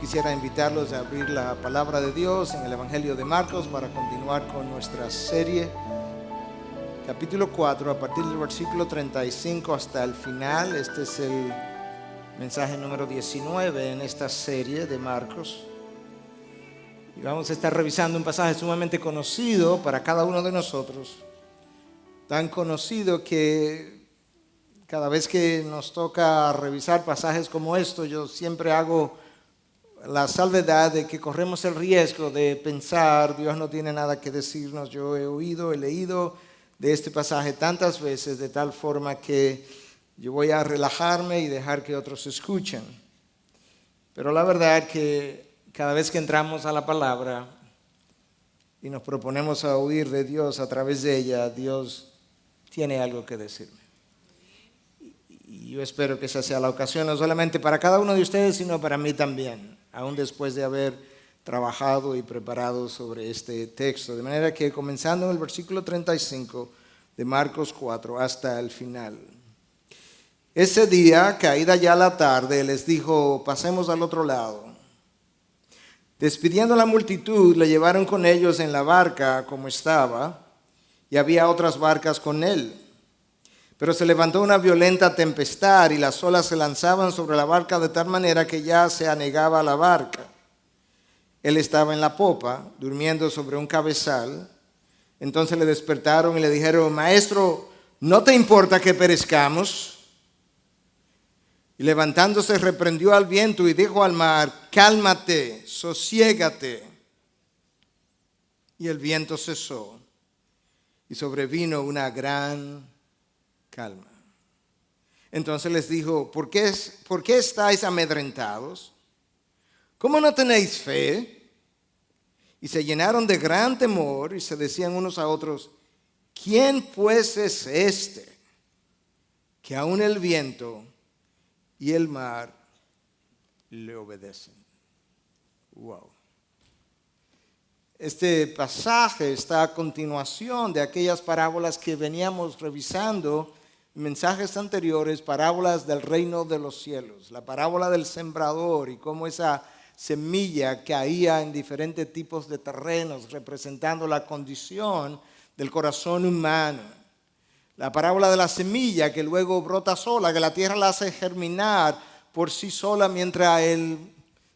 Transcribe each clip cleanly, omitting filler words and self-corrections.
quisiera invitarlos a abrir la palabra de Dios en el Evangelio de Marcos para continuar con nuestra serie. Capítulo 4, a partir del versículo 35 hasta el final. Este es el mensaje número 19 en esta serie de Marcos. Y vamos a estar revisando un pasaje sumamente conocido para cada uno de nosotros. Tan conocido que cada vez que nos toca revisar pasajes como estos, yo siempre hago la salvedad de que corremos el riesgo de pensar, Dios no tiene nada que decirnos. Yo he leído de este pasaje tantas veces, de tal forma que yo voy a relajarme y dejar que otros escuchen. Pero la verdad es que cada vez que entramos a la palabra y nos proponemos a oír de Dios a través de ella, Dios tiene algo que decirme. Y yo espero que esa sea la ocasión, no solamente para cada uno de ustedes, sino para mí también, aún después de haber trabajado y preparado sobre este texto. De manera que comenzando en el versículo 35 de Marcos 4 hasta el final. Ese día, caída ya la tarde, les dijo: pasemos al otro lado. Despidiendo a la multitud, le llevaron con ellos en la barca como estaba, y había otras barcas con él. Pero se levantó una violenta tempestad y las olas se lanzaban sobre la barca de tal manera que ya se anegaba la barca. Él estaba en la popa, durmiendo sobre un cabezal. Entonces le despertaron y le dijeron: Maestro, ¿no te importa que perezcamos? Y levantándose reprendió al viento y dijo al mar: cálmate, sosiégate. Y el viento cesó y sobrevino una gran calma. Entonces les dijo: ¿Por qué estáis amedrentados? ¿Cómo no tenéis fe? Y se llenaron de gran temor y se decían unos a otros: ¿quién pues es este que aun el viento y el mar le obedecen? Wow. Este pasaje está a continuación de aquellas parábolas que veníamos revisando en mensajes anteriores, parábolas del reino de los cielos, la parábola del sembrador y cómo esa semilla caía en diferentes tipos de terrenos, representando la condición del corazón humano. La parábola de la semilla que luego brota sola, que la tierra la hace germinar por sí sola mientras el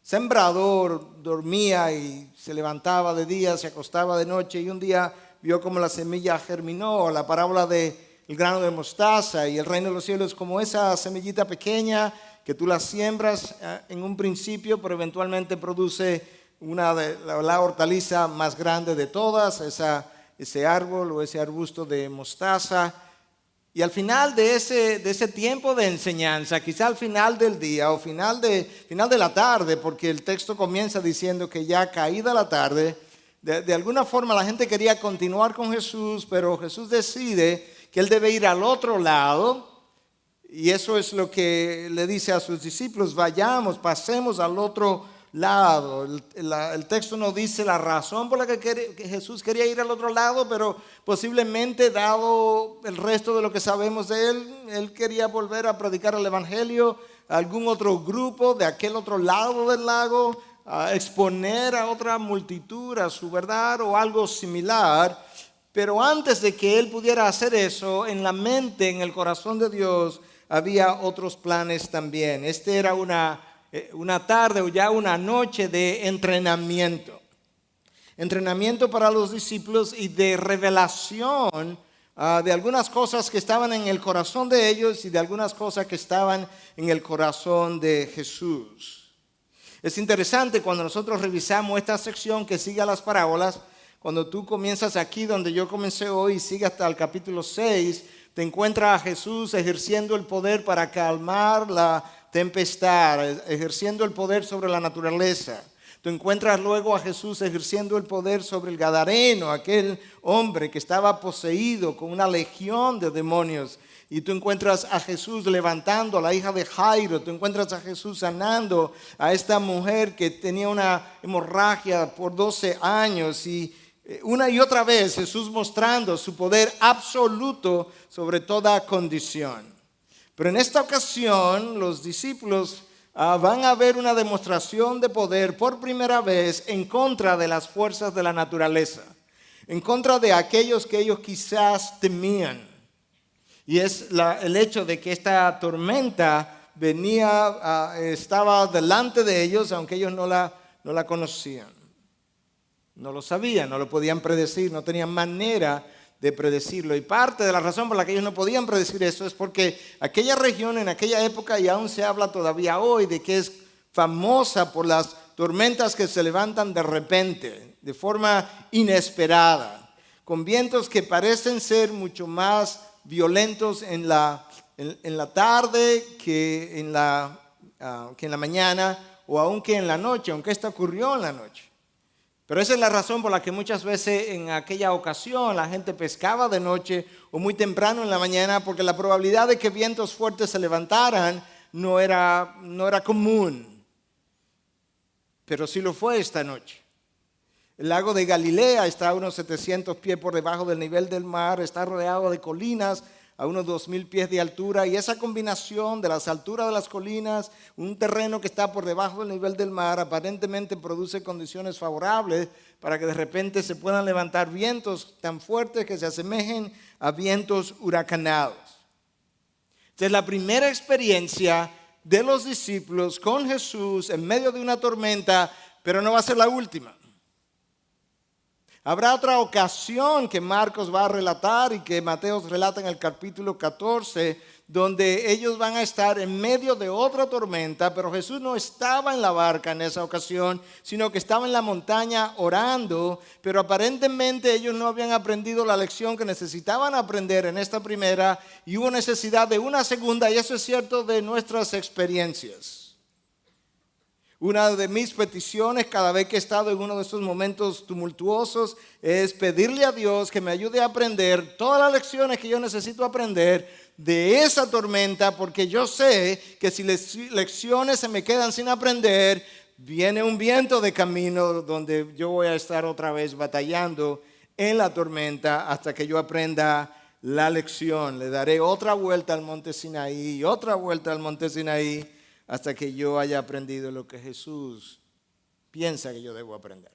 sembrador dormía y se levantaba de día, se acostaba de noche, y un día vio como la semilla germinó. La parábola del grano de mostaza y el reino de los cielos como esa semillita pequeña que tú la siembras en un principio, pero eventualmente produce la hortaliza más grande de todas, ese árbol o ese arbusto de mostaza. Y al final de ese tiempo de enseñanza, quizá al final del día o final de la tarde, porque el texto comienza diciendo que ya caída la tarde, de alguna forma la gente quería continuar con Jesús, pero Jesús decide que él debe ir al otro lado. Y eso es lo que le dice a sus discípulos: vayamos, pasemos al otro lado. El texto no dice la razón por la que Jesús quería ir al otro lado, pero posiblemente, dado el resto de lo que sabemos de él quería volver a predicar el evangelio a algún otro grupo de aquel otro lado del lago, a exponer a otra multitud a su verdad o algo similar. Pero antes de que él pudiera hacer eso, en la mente, en el corazón de Dios, había otros planes también. Este era una tarde o ya una noche de entrenamiento para los discípulos y de revelación de algunas cosas que estaban en el corazón de ellos y de algunas cosas que estaban en el corazón de Jesús. Es interesante cuando nosotros revisamos esta sección que sigue a las parábolas. Cuando tú comienzas aquí donde yo comencé hoy y sigue hasta el capítulo 6, te encuentras a Jesús ejerciendo el poder para calmar la tempestad, ejerciendo el poder sobre la naturaleza. Tú encuentras luego a Jesús ejerciendo el poder sobre el gadareno, aquel hombre que estaba poseído con una legión de demonios. Y tú encuentras a Jesús levantando a la hija de Jairo. Tú encuentras a Jesús sanando a esta mujer que tenía una hemorragia por 12 años. Y una y otra vez Jesús mostrando su poder absoluto sobre toda condición. Pero en esta ocasión los discípulos van a ver una demostración de poder por primera vez en contra de las fuerzas de la naturaleza, en contra de aquellos que ellos quizás temían. Y es el hecho de que esta tormenta estaba delante de ellos, aunque ellos no la conocían. No lo sabían, no lo podían predecir, no tenían manera de predecirlo. Y parte de la razón por la que ellos no podían predecir eso es porque aquella región en aquella época, y aún se habla todavía hoy, de que es famosa por las tormentas que se levantan de repente, de forma inesperada, con vientos que parecen ser mucho más violentos en la tarde que en la mañana, o aún que en la noche, aunque esto ocurrió en la noche. Pero esa es la razón por la que muchas veces en aquella ocasión la gente pescaba de noche o muy temprano en la mañana, porque la probabilidad de que vientos fuertes se levantaran no era común. Pero sí lo fue esta noche. El lago de Galilea está a unos 700 pies por debajo del nivel del mar, está rodeado de colinas a unos 2,000 pies de altura, y esa combinación de las alturas de las colinas, un terreno que está por debajo del nivel del mar, aparentemente produce condiciones favorables para que de repente se puedan levantar vientos tan fuertes que se asemejen a vientos huracanados. Esta es la primera experiencia de los discípulos con Jesús en medio de una tormenta, pero no va a ser la última. Habrá otra ocasión que Marcos va a relatar y que Mateo relata en el capítulo 14, donde ellos van a estar en medio de otra tormenta, pero Jesús no estaba en la barca en esa ocasión, sino que estaba en la montaña orando, pero aparentemente ellos no habían aprendido la lección que necesitaban aprender en esta primera, y hubo necesidad de una segunda, y eso es cierto de nuestras experiencias. Una de mis peticiones cada vez que he estado en uno de estos momentos tumultuosos es pedirle a Dios que me ayude a aprender todas las lecciones que yo necesito aprender de esa tormenta, porque yo sé que si lecciones se me quedan sin aprender, viene un viento de camino donde yo voy a estar otra vez batallando en la tormenta hasta que yo aprenda la lección. Le daré otra vuelta al monte Sinaí y otra vuelta al monte Sinaí, hasta que yo haya aprendido lo que Jesús piensa que yo debo aprender.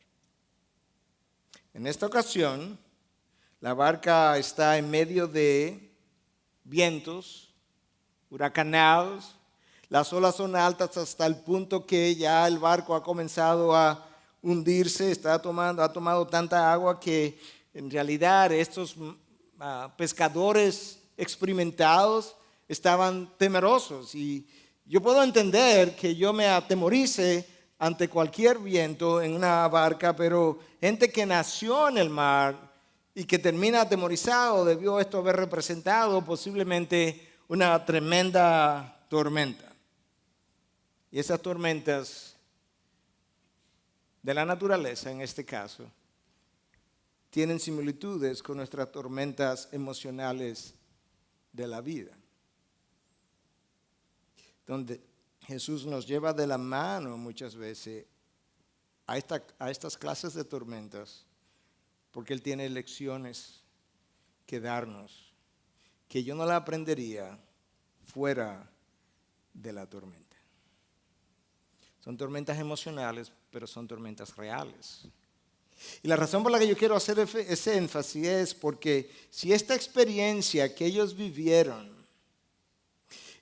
En esta ocasión, la barca está en medio de vientos huracanados. Las olas son altas hasta el punto que ya el barco ha comenzado a hundirse. Ha tomado tanta agua que en realidad estos pescadores experimentados estaban temerosos, y yo puedo entender que yo me atemorice ante cualquier viento en una barca, pero gente que nació en el mar y que termina atemorizado debió esto haber representado posiblemente una tremenda tormenta. Y esas tormentas de la naturaleza, en este caso, tienen similitudes con nuestras tormentas emocionales de la vida, donde Jesús nos lleva de la mano muchas veces a estas clases de tormentas, porque Él tiene lecciones que darnos, que yo no la aprendería fuera de la tormenta. Son tormentas emocionales, pero son tormentas reales. Y la razón por la que yo quiero hacer ese énfasis es porque si esta experiencia que ellos vivieron,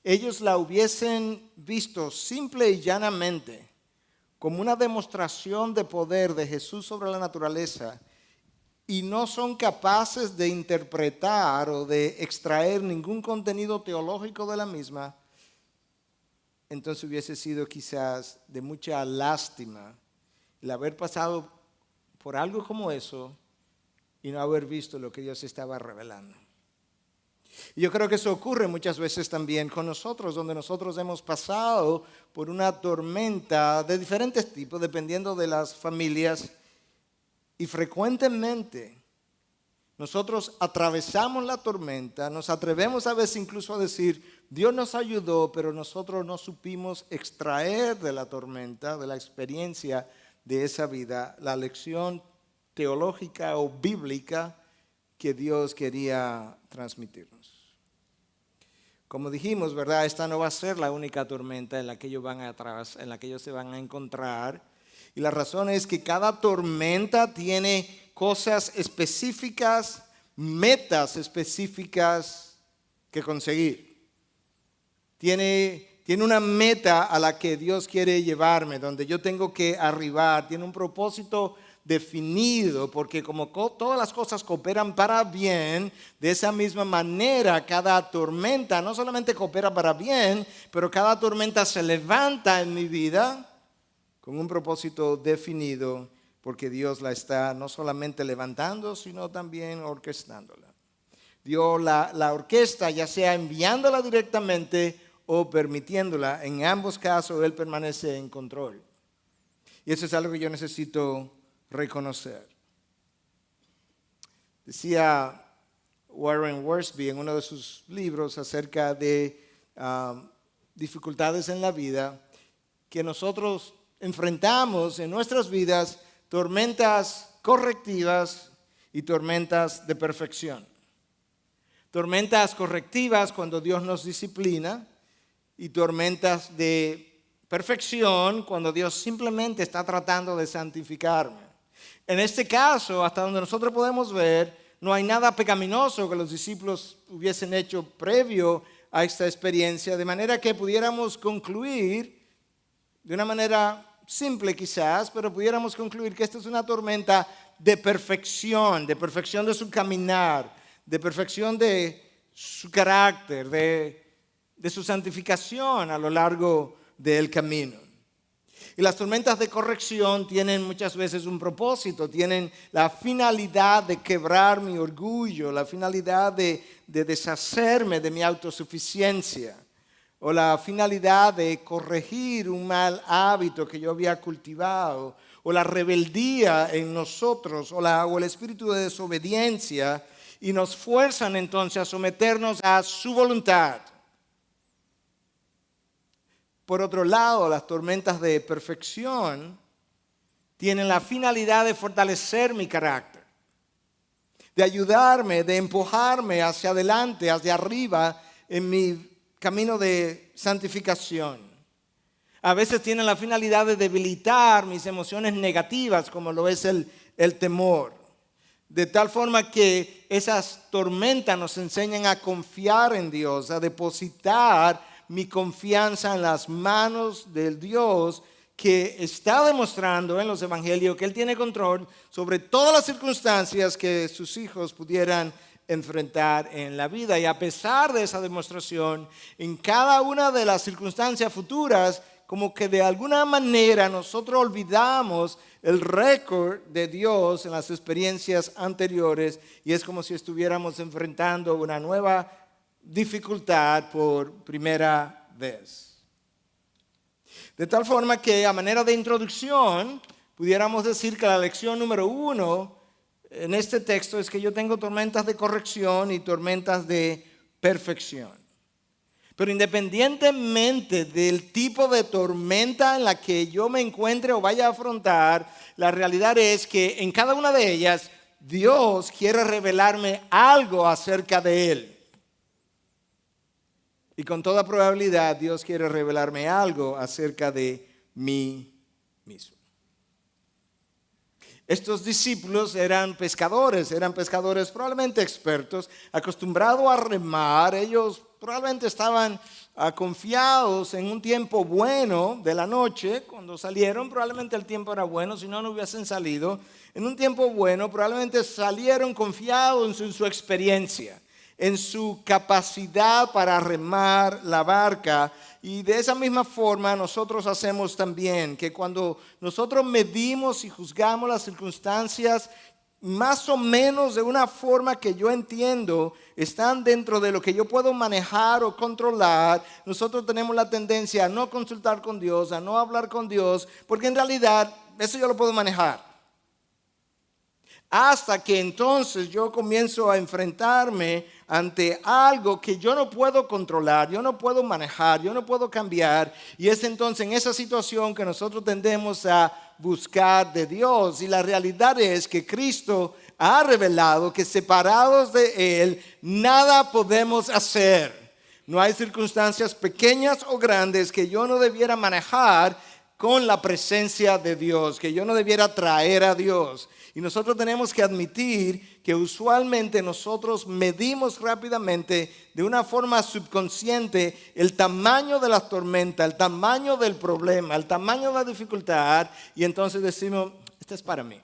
ellos la hubiesen visto simple y llanamente como una demostración de poder de Jesús sobre la naturaleza, y no son capaces de interpretar o de extraer ningún contenido teológico de la misma, entonces hubiese sido quizás de mucha lástima el haber pasado por algo como eso y no haber visto lo que Dios estaba revelando. Y yo creo que eso ocurre muchas veces también con nosotros, donde nosotros hemos pasado por una tormenta de diferentes tipos, dependiendo de las familias, y frecuentemente nosotros atravesamos la tormenta, nos atrevemos a veces incluso a decir, Dios nos ayudó, pero nosotros no supimos extraer de la tormenta, de la experiencia de esa vida, la lección teológica o bíblica que Dios quería transmitirnos. Como dijimos, ¿verdad? Esta no va a ser la única tormenta en la que ellos se van a encontrar. Y la razón es que cada tormenta tiene cosas específicas, metas específicas que conseguir. Tiene una meta a la que Dios quiere llevarme, donde yo tengo que arribar. Tiene un propósito definido, porque como todas las cosas cooperan para bien, de esa misma manera cada tormenta no solamente coopera para bien, pero cada tormenta se levanta en mi vida con un propósito definido, porque Dios la está no solamente levantando, sino también orquestándola. Dios la orquesta, ya sea enviándola directamente o permitiéndola. En ambos casos Él permanece en control. Y eso es algo que yo necesito reconocer. Decía Warren Wiersbe en uno de sus libros acerca de dificultades en la vida, que nosotros enfrentamos en nuestras vidas tormentas correctivas y tormentas de perfección. Tormentas correctivas cuando Dios nos disciplina y tormentas de perfección cuando Dios simplemente está tratando de santificarme. En este caso, hasta donde nosotros podemos ver, no hay nada pecaminoso que los discípulos hubiesen hecho previo a esta experiencia, de manera que pudiéramos concluir, de una manera simple quizás, pero pudiéramos concluir que esta es una tormenta de perfección de su caminar, de perfección de su carácter, de su santificación a lo largo del camino. Y las tormentas de corrección tienen muchas veces un propósito, tienen la finalidad de quebrar mi orgullo, la finalidad de deshacerme de mi autosuficiencia, o la finalidad de corregir un mal hábito que yo había cultivado, o la rebeldía en nosotros, o el espíritu de desobediencia, y nos fuerzan entonces a someternos a su voluntad. Por otro lado, las tormentas de perfección tienen la finalidad de fortalecer mi carácter, de ayudarme, de empujarme hacia adelante, hacia arriba en mi camino de santificación. A veces tienen la finalidad de debilitar mis emociones negativas, como lo es el temor. De tal forma que esas tormentas nos enseñan a confiar en Dios, a depositar mi confianza en las manos del Dios que está demostrando en los evangelios que Él tiene control sobre todas las circunstancias que sus hijos pudieran enfrentar en la vida. Y a pesar de esa demostración, en cada una de las circunstancias futuras, como que de alguna manera nosotros olvidamos el récord de Dios en las experiencias anteriores, y es como si estuviéramos enfrentando una nueva dificultad por primera vez. De tal forma que a manera de introducción pudiéramos decir que la lección número 1 en este texto es que yo tengo tormentas de corrección y tormentas de perfección. Pero independientemente del tipo de tormenta en la que yo me encuentre o vaya a afrontar, la realidad es que en cada una de ellas Dios quiere revelarme algo acerca de Él. Y con toda probabilidad Dios quiere revelarme algo acerca de mí mismo. Estos discípulos eran pescadores probablemente expertos, acostumbrados a remar. Ellos probablemente estaban confiados en un tiempo bueno de la noche. Cuando salieron, probablemente el tiempo era bueno, si no, no hubiesen salido. En un tiempo bueno, probablemente salieron confiados en su experiencia, en su capacidad para remar la barca. Y de esa misma forma nosotros hacemos también, que cuando nosotros medimos y juzgamos las circunstancias, más o menos de una forma que yo entiendo, están dentro de lo que yo puedo manejar o controlar, nosotros tenemos la tendencia a no consultar con Dios, a no hablar con Dios, porque en realidad eso yo lo puedo manejar. Hasta que entonces yo comienzo a enfrentarme ante algo que yo no puedo controlar, yo no puedo manejar, yo no puedo cambiar. Y es entonces en esa situación que nosotros tendemos a buscar de Dios. Y la realidad es que Cristo ha revelado que separados de Él nada podemos hacer. No hay circunstancias pequeñas o grandes que yo no debiera manejar con la presencia de Dios, que yo no debiera traer a Dios. Y nosotros tenemos que admitir que usualmente nosotros medimos rápidamente, de una forma subconsciente, el tamaño de la tormenta, el tamaño del problema, el tamaño de la dificultad, y entonces decimos, esta es para mí.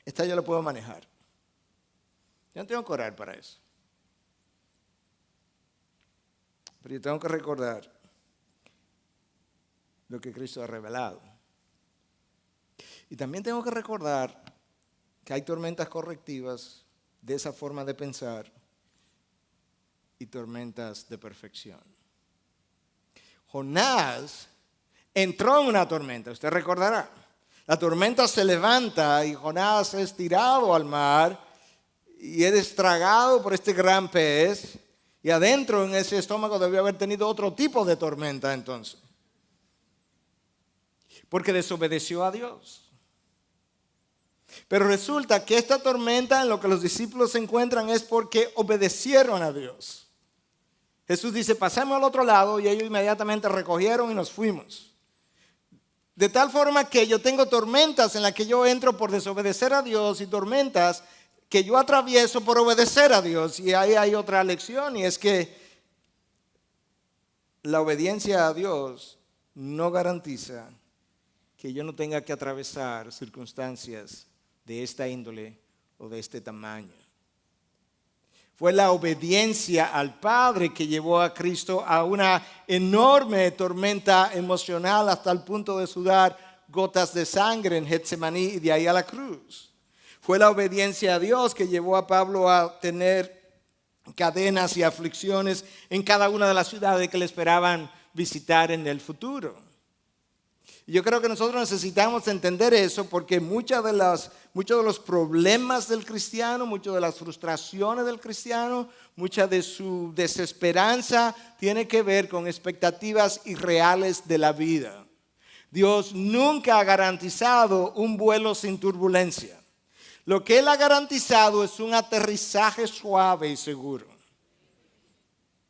Esta yo la puedo manejar. Yo no tengo que orar para eso. Pero yo tengo que recordar lo que Cristo ha revelado. Y también tengo que recordar que hay tormentas correctivas de esa forma de pensar y tormentas de perfección. Jonás entró en una tormenta, usted recordará. La tormenta se levanta y Jonás es tirado al mar y es estragado por este gran pez. Y adentro en ese estómago debió haber tenido otro tipo de tormenta entonces. Porque desobedeció a Dios. Pero resulta que esta tormenta en lo que los discípulos se encuentran es porque obedecieron a Dios. Jesús dice, pasemos al otro lado, y ellos inmediatamente recogieron y nos fuimos. De tal forma que yo tengo tormentas en las que yo entro por desobedecer a Dios y tormentas que yo atravieso por obedecer a Dios. Y ahí hay otra lección, y es que la obediencia a Dios no garantiza que yo no tenga que atravesar circunstancias de esta índole o de este tamaño. Fue la obediencia al Padre que llevó a Cristo a una enorme tormenta emocional hasta el punto de sudar gotas de sangre en Getsemaní y de ahí a la cruz. Fue la obediencia a Dios que llevó a Pablo a tener cadenas y aflicciones en cada una de las ciudades que le esperaban visitar en el futuro. Yo creo que nosotros necesitamos entender eso porque muchos de los problemas del cristiano, muchas de las frustraciones del cristiano, mucha de su desesperanza tiene que ver con expectativas irreales de la vida. Dios nunca ha garantizado un vuelo sin turbulencia. Lo que Él ha garantizado es un aterrizaje suave y seguro.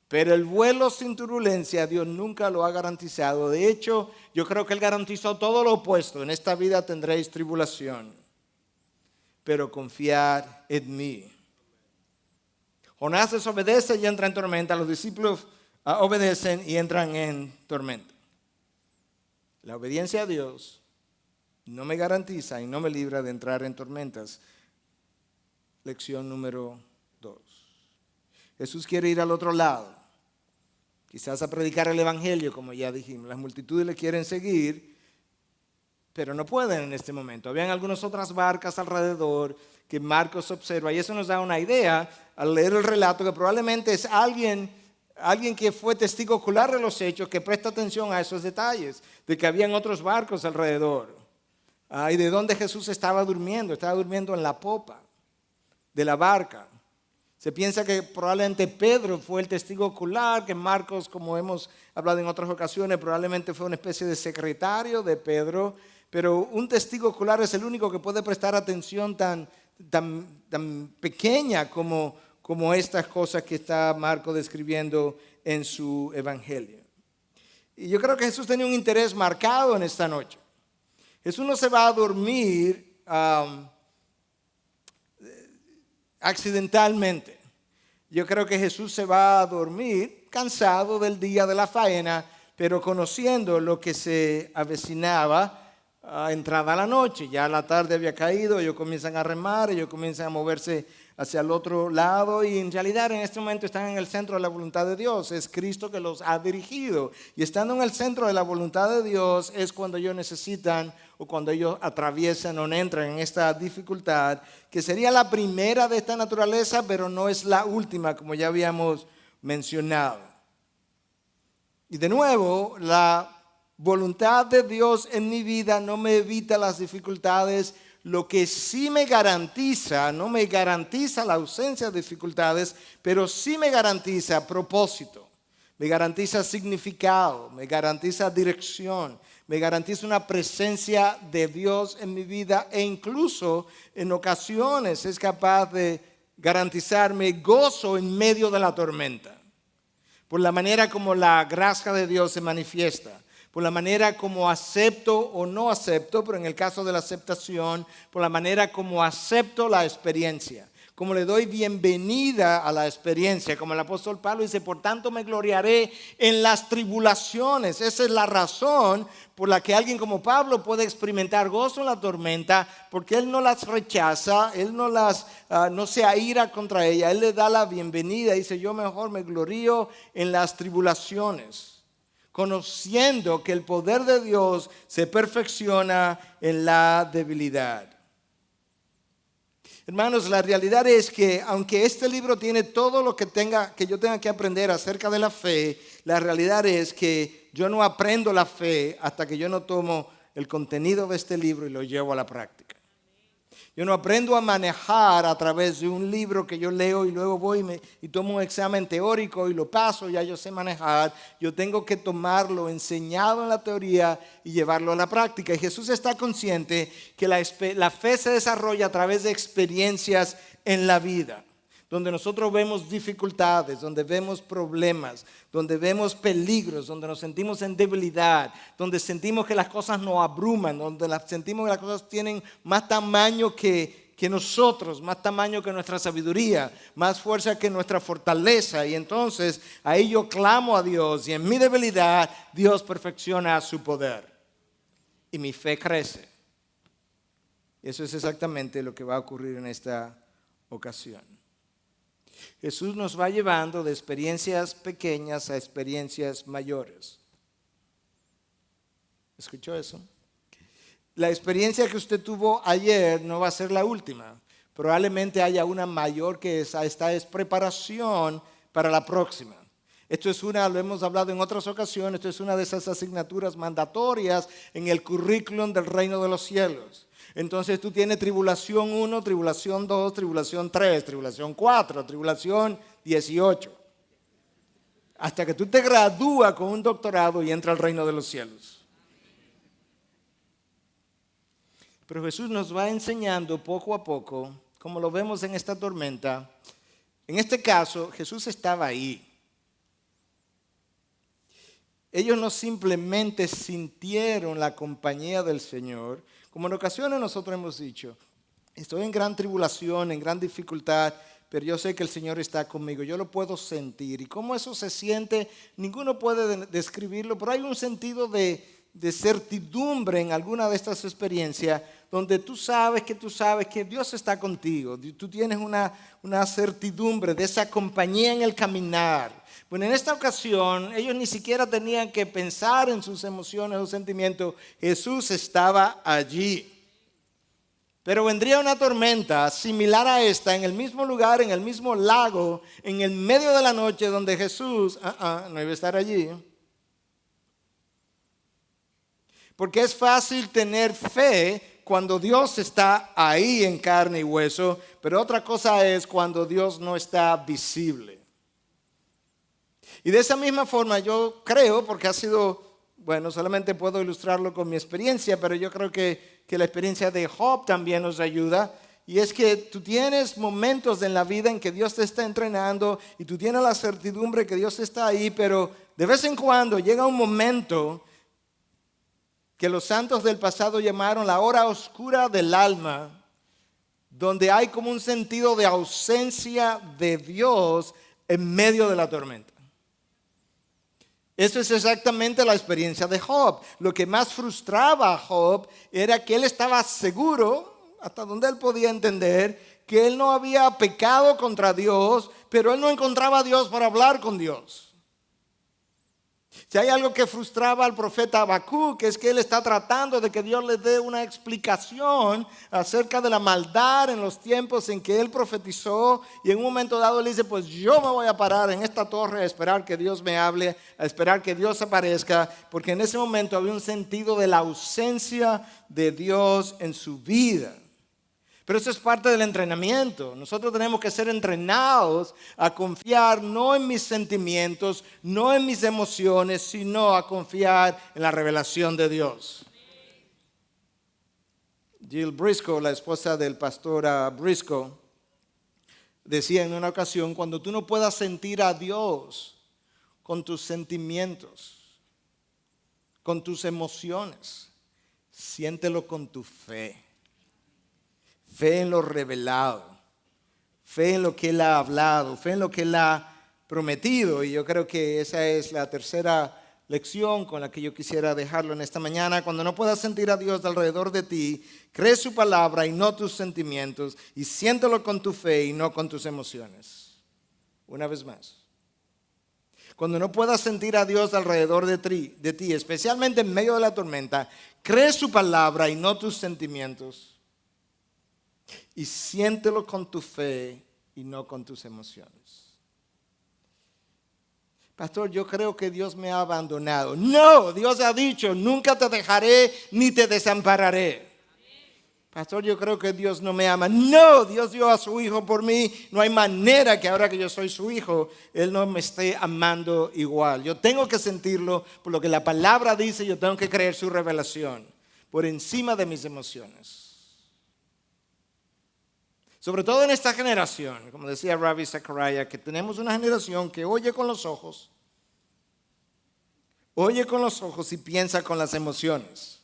Pero el vuelo sin turbulencia Dios nunca lo ha garantizado. De hecho, yo creo que Él garantizó todo lo opuesto. En esta vida tendréis tribulación, pero confiad en mí. Jonás desobedece y entra en tormenta. Los discípulos obedecen y entran en tormenta. La obediencia a Dios no me garantiza y no me libra de entrar en tormentas. Lección número 2. Jesús quiere ir al otro lado. Quizás a predicar el evangelio, como ya dijimos. Las multitudes le quieren seguir, pero no pueden en este momento. Habían algunas otras barcas alrededor que Marcos observa, y eso nos da una idea al leer el relato que probablemente es alguien que fue testigo ocular de los hechos, que presta atención a esos detalles, de que habían otros barcos alrededor. Y de dónde Jesús estaba durmiendo en la popa de la barca. Se piensa que probablemente Pedro fue el testigo ocular, que Marcos, como hemos hablado en otras ocasiones, probablemente fue una especie de secretario de Pedro, pero un testigo ocular es el único que puede prestar atención tan pequeña como estas cosas que está Marcos describiendo en su evangelio. Y yo creo que Jesús tenía un interés marcado en esta noche. Jesús no se va a dormir accidentalmente. Yo creo que Jesús se va a dormir cansado del día de la faena, pero conociendo lo que se avecinaba entrada la noche. Ya la tarde había caído, ellos comienzan a remar, ellos comienzan a moverse hacia el otro lado y en realidad en este momento están en el centro de la voluntad de Dios. Es Cristo que los ha dirigido y estando en el centro de la voluntad de Dios es cuando ellos necesitan o cuando ellos atraviesan o entran en esta dificultad que sería la primera de esta naturaleza, pero no es la última, como ya habíamos mencionado. Y de nuevo, la voluntad de Dios en mi vida no me evita las dificultades. Lo que sí me garantiza, no me garantiza la ausencia de dificultades, pero sí me garantiza propósito, me garantiza significado, me garantiza dirección, me garantiza una presencia de Dios en mi vida e incluso en ocasiones es capaz de garantizarme gozo en medio de la tormenta, por la manera como la gracia de Dios se manifiesta, por la manera como acepto o no acepto, pero en el caso de la aceptación, por la manera como acepto la experiencia, como le doy bienvenida a la experiencia, como el apóstol Pablo dice, por tanto me gloriaré en las tribulaciones. Esa es la razón por la que alguien como Pablo puede experimentar gozo en la tormenta, porque él no las rechaza, él no se aira contra ella, él le da la bienvenida, dice yo mejor me glorío en las tribulaciones, conociendo que el poder de Dios se perfecciona en la debilidad. Hermanos, la realidad es que aunque este libro tiene todo lo que yo tenga que aprender acerca de la fe, la realidad es que yo no aprendo la fe hasta que yo no tomo el contenido de este libro y lo llevo a la práctica. Yo no aprendo a manejar a través de un libro que yo leo y luego voy y tomo un examen teórico y lo paso, ya yo sé manejar. Yo tengo que tomarlo enseñado en la teoría y llevarlo a la práctica. Y Jesús está consciente que la fe se desarrolla a través de experiencias en la vida, donde nosotros vemos dificultades, donde vemos problemas, donde vemos peligros, donde nos sentimos en debilidad, donde sentimos que las cosas nos abruman, donde sentimos que las cosas tienen más tamaño que nosotros, más tamaño que nuestra sabiduría, más fuerza que nuestra fortaleza. Y entonces ahí yo clamo a Dios y en mi debilidad Dios perfecciona su poder y mi fe crece. Y eso es exactamente lo que va a ocurrir en esta ocasión. Jesús nos va llevando de experiencias pequeñas a experiencias mayores. ¿Escuchó eso? La experiencia que usted tuvo ayer no va a ser la última. Probablemente haya una mayor que esa. Esta es preparación para la próxima. Lo hemos hablado en otras ocasiones, esto es una de esas asignaturas mandatorias en el currículum del reino de los cielos. Entonces tú tienes tribulación 1, tribulación 2, tribulación 3, tribulación 4, tribulación 18. Hasta que tú te gradúas con un doctorado y entras al reino de los cielos. Pero Jesús nos va enseñando poco a poco, como lo vemos en esta tormenta. En este caso, Jesús estaba ahí. Ellos no simplemente sintieron la compañía del Señor, como en ocasiones nosotros hemos dicho, estoy en gran tribulación, en gran dificultad, pero yo sé que el Señor está conmigo, yo lo puedo sentir. Y cómo eso se siente, ninguno puede describirlo, pero hay un sentido de certidumbre en alguna de estas experiencias, donde tú sabes que Dios está contigo, tú tienes una certidumbre de esa compañía en el caminar. Bueno, en esta ocasión ellos ni siquiera tenían que pensar en sus emociones o sentimientos. Jesús estaba allí. Pero vendría una tormenta similar a esta en el mismo lugar, en el mismo lago, en el medio de la noche donde Jesús no iba a estar allí. Porque es fácil tener fe cuando Dios está ahí en carne y hueso, pero otra cosa es cuando Dios no está visible. Y de esa misma forma yo creo, porque ha sido, solamente puedo ilustrarlo con mi experiencia, pero yo creo que la experiencia de Job también nos ayuda. Y es que tú tienes momentos en la vida en que Dios te está entrenando y tú tienes la certidumbre que Dios está ahí, pero de vez en cuando llega un momento que los santos del pasado llamaron la hora oscura del alma, donde hay como un sentido de ausencia de Dios en medio de la tormenta. Eso es exactamente la experiencia de Job. Lo que más frustraba a Job era que él estaba seguro, hasta donde él podía entender, que él no había pecado contra Dios, pero él no encontraba a Dios para hablar con Dios. Si hay algo que frustraba al profeta Habacuc, es que él está tratando de que Dios le dé una explicación acerca de la maldad en los tiempos en que él profetizó, y en un momento dado le dice, pues yo me voy a parar en esta torre a esperar que Dios me hable, a esperar que Dios aparezca, porque en ese momento había un sentido de la ausencia de Dios en su vida. Pero eso es parte del entrenamiento. Nosotros tenemos que ser entrenados a confiar no en mis sentimientos, no en mis emociones, sino a confiar en la revelación de Dios. Jill Briscoe, la esposa del pastor Briscoe, decía en una ocasión, cuando tú no puedas sentir a Dios con tus sentimientos, con tus emociones, siéntelo con tu fe. Fe en lo revelado, fe en lo que Él ha hablado, fe en lo que Él ha prometido. Y yo creo que esa es la tercera lección con la que yo quisiera dejarlo en esta mañana. Cuando no puedas sentir a Dios alrededor de ti, cree su palabra y no tus sentimientos, y siéntelo con tu fe y no con tus emociones. Una vez más. Cuando no puedas sentir a Dios alrededor de ti, especialmente en medio de la tormenta, cree su palabra y no tus sentimientos, y siéntelo con tu fe y no con tus emociones. Pastor, yo creo que Dios me ha abandonado. No, Dios ha dicho, nunca te dejaré ni te desampararé. Pastor, yo creo que Dios no me ama. No, Dios dio a su Hijo por mí. No hay manera que ahora que yo soy su Hijo, Él no me esté amando igual. Yo tengo que sentirlo por lo que la palabra dice. Yo tengo que creer su revelación por encima de mis emociones. Sobre todo en esta generación, como decía Ravi Zachariah, que tenemos una generación que oye con los ojos y piensa con las emociones.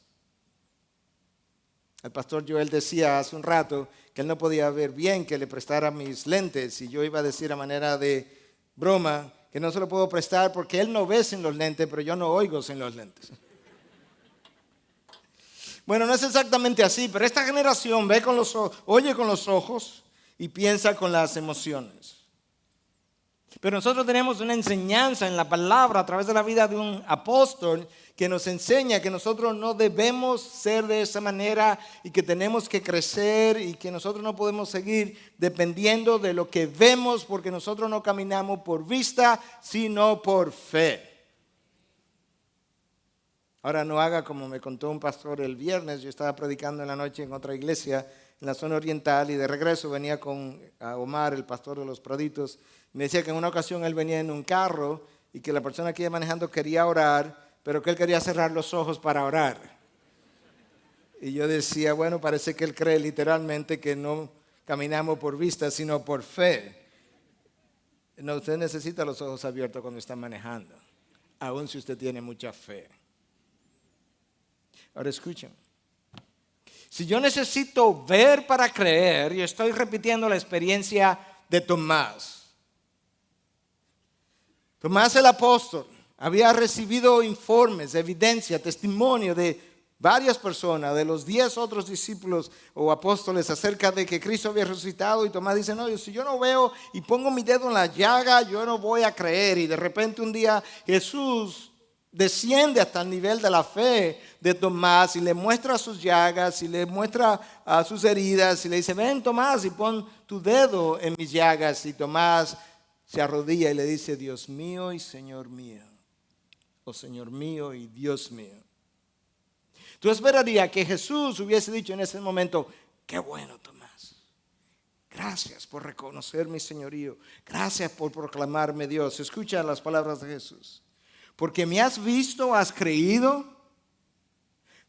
El pastor Joel decía hace un rato que él no podía ver bien que le prestara mis lentes, y yo iba a decir a manera de broma que no se lo puedo prestar porque él no ve sin los lentes, pero yo no oigo sin los lentes. Bueno, no es exactamente así, pero esta generación oye con los ojos y piensa con las emociones. Pero nosotros tenemos una enseñanza en la palabra a través de la vida de un apóstol que nos enseña que nosotros no debemos ser de esa manera y que tenemos que crecer y que nosotros no podemos seguir dependiendo de lo que vemos, porque nosotros no caminamos por vista, sino por fe. Ahora no haga como me contó un pastor el viernes. Yo estaba predicando en la noche en otra iglesia en la zona oriental, y de regreso venía con Omar, el pastor de los Praditos. Me decía que en una ocasión él venía en un carro y que la persona que iba manejando quería orar, pero que él quería cerrar los ojos para orar. Y yo decía, bueno, parece que él cree literalmente que no caminamos por vista, sino por fe. No, usted necesita los ojos abiertos cuando está manejando, aun si usted tiene mucha fe. Ahora escuchen. Si yo necesito ver para creer, y estoy repitiendo la experiencia de Tomás. Tomás el apóstol había recibido informes, evidencia, testimonio de varias personas, de los 10 otros discípulos o apóstoles, acerca de que Cristo había resucitado, y Tomás dice, no, si yo no veo y pongo mi dedo en la llaga, yo no voy a creer. Y de repente un día Jesús desciende hasta el nivel de la fe de Tomás y le muestra sus llagas y le muestra sus heridas y le dice, ven Tomás y pon tu dedo en mis llagas. Y Tomás se arrodilla y le dice, Dios mío y Señor mío, o Señor mío y Dios mío. Tú esperarías que Jesús hubiese dicho en ese momento, qué bueno Tomás, gracias por reconocer mi señorío, gracias por proclamarme Dios. Escucha las palabras de Jesús. Porque me has visto, has creído.